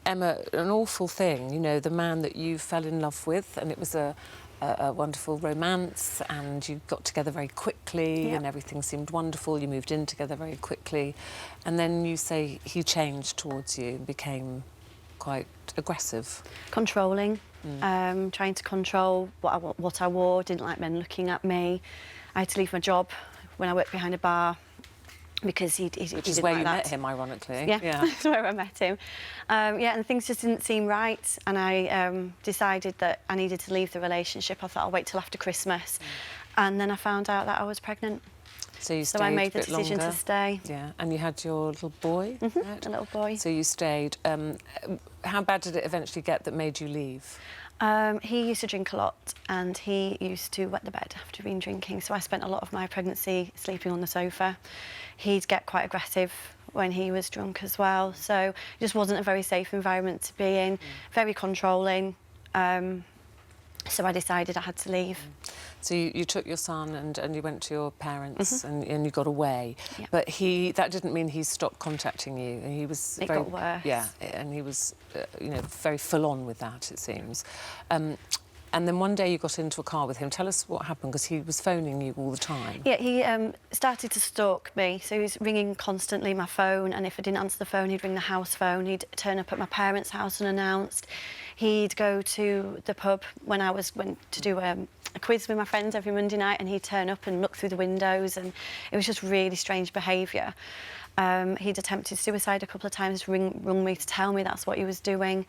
Emma, an awful thing, you know, the man that you fell in love with, and it was a wonderful romance, and you got together very quickly, and everything seemed wonderful. You moved in together very quickly, and then you say he changed towards you and became quite aggressive. Controlling, trying to control what I wore, didn't like men looking at me. I had to leave my job when I worked behind a bar because he Which is didn't where like you that. met him, ironically. Yeah, that's where I met him. Yeah, and things just didn't seem right, and I decided that I needed to leave the relationship. I thought I'll wait till after Christmas, and then I found out that I was pregnant. So you stayed So I made a the bit decision longer. to stay. Yeah, and you had your little boy, right? A little boy. So you stayed. How bad did it eventually get that made you leave? He used to drink a lot, and he used to wet the bed after being drinking, so I spent a lot of my pregnancy sleeping on the sofa. He'd get quite aggressive when he was drunk as well, so it just wasn't a very safe environment to be in, very controlling, so I decided I had to leave. So you took your son and you went to your parents and you got away. Yeah. But that didn't mean he stopped contacting you. And he was It very, got worse. Yeah, and he was, you know, very full on with that, it seems. And then one day you got into a car with him. Tell us what happened, because he was phoning you all the time. Yeah, he started to stalk me, so he was ringing constantly my phone, and if I didn't answer the phone, he'd ring the house phone. He'd turn up at my parents' house unannounced. He'd go to the pub when I went to do a quiz with my friends every Monday night, and he'd turn up and look through the windows, and it was just really strange behaviour. He'd attempted suicide a couple of times, rung me to tell me that's what he was doing.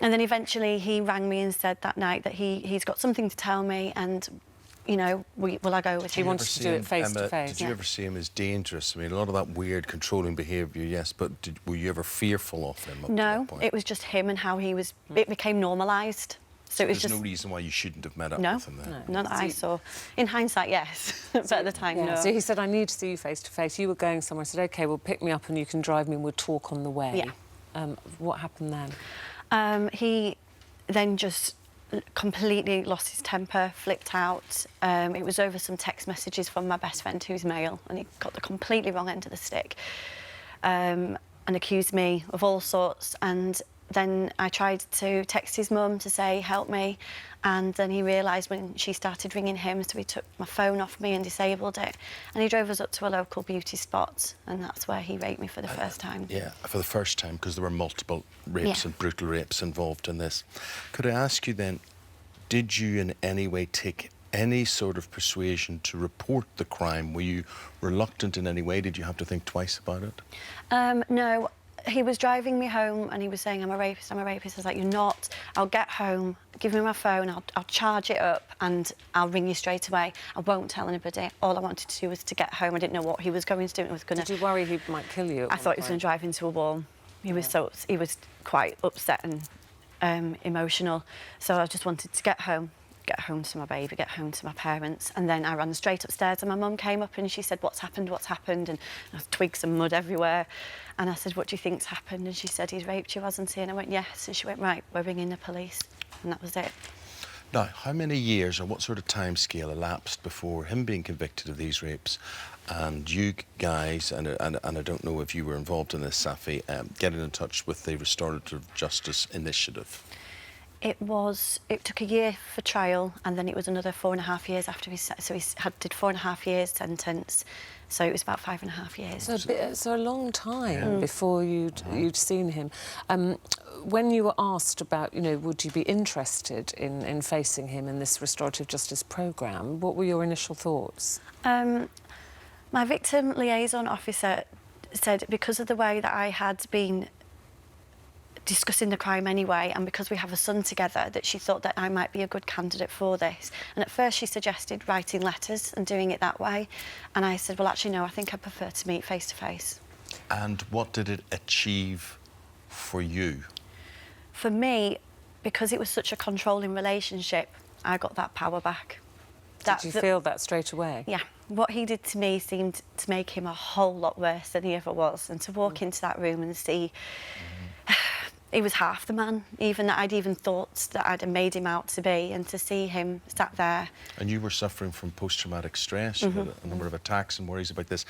And then eventually he rang me and said that night that he's got something to tell me, and, you know, will I go with him? He wanted to do it face to face. Did you ever see him as dangerous? I mean, a lot of that weird controlling behaviour, yes, but were you ever fearful of him up to No, that point? it was just him and how he was... It became normalised. So it was There's just... no reason why you shouldn't have met up No, with him then? none that I saw. In hindsight, yes, but at the time, Yeah. no. So he said, I need to see you face to face. You were going somewhere. I said, OK, well, pick me up and you can drive me and we'll talk on the way. Yeah. What happened then? He then just completely lost his temper, flipped out. It was over some text messages from my best friend who's male, and he got the completely wrong end of the stick, and accused me of all sorts. And then I tried to text his mum to say, help me, and then he realised when she started ringing him, so he took my phone off me and disabled it, and he drove us up to a local beauty spot, and that's where he raped me for the first time. Yeah, for the first time, because there were multiple rapes and brutal rapes involved in this. Could I ask you then, did you in any way take any sort of persuasion to report the crime? Were you reluctant in any way? Did you have to think twice about it? No. He was driving me home and he was saying, I'm a rapist, I'm a rapist. I was like, you're not. I'll get home, give me my phone, I'll charge it up and I'll ring you straight away. I won't tell anybody. All I wanted to do was to get home. I didn't know what he was going to do. It was gonna... Did you worry he might kill you? I thought he was going to drive into a wall. He was quite upset and emotional. So I just wanted to get home to my baby, get home to my parents. And then I ran straight upstairs and my mum came up and she said, what's happened, what's happened? And there was twigs and mud everywhere. And I said, what do you think's happened? And she said, he's raped you, hasn't he? And I went, yes. And she went, right, we're ringing the police. And that was it. Now, how many years or what sort of time scale elapsed before him being convicted of these rapes and you guys, and I don't know if you were involved in this, Safi, getting in touch with the Restorative Justice Initiative? It took a year for trial, and then it was another 4.5 years after so he did 4.5 years sentence. So it was about 5.5 years. So a long time before you'd seen him. When you were asked about, you know, would you be interested in facing him in this restorative justice programme, what were your initial thoughts? My victim liaison officer said because of the way that I had been discussing the crime anyway, and because we have a son together, that she thought that I might be a good candidate for this. And at first she suggested writing letters and doing it that way. And I said, well, actually, no, I think I prefer to meet face to face. And what did it achieve for you? For me, because it was such a controlling relationship, I got that power back. Did you feel that straight away? Yeah. What he did to me seemed to make him a whole lot worse than he ever was. And to walk into that room and see... He was half the man, even that I'd even thought that I'd made him out to be, and to see him sat there. And you were suffering from post-traumatic stress. You had a number of attacks and worries about this.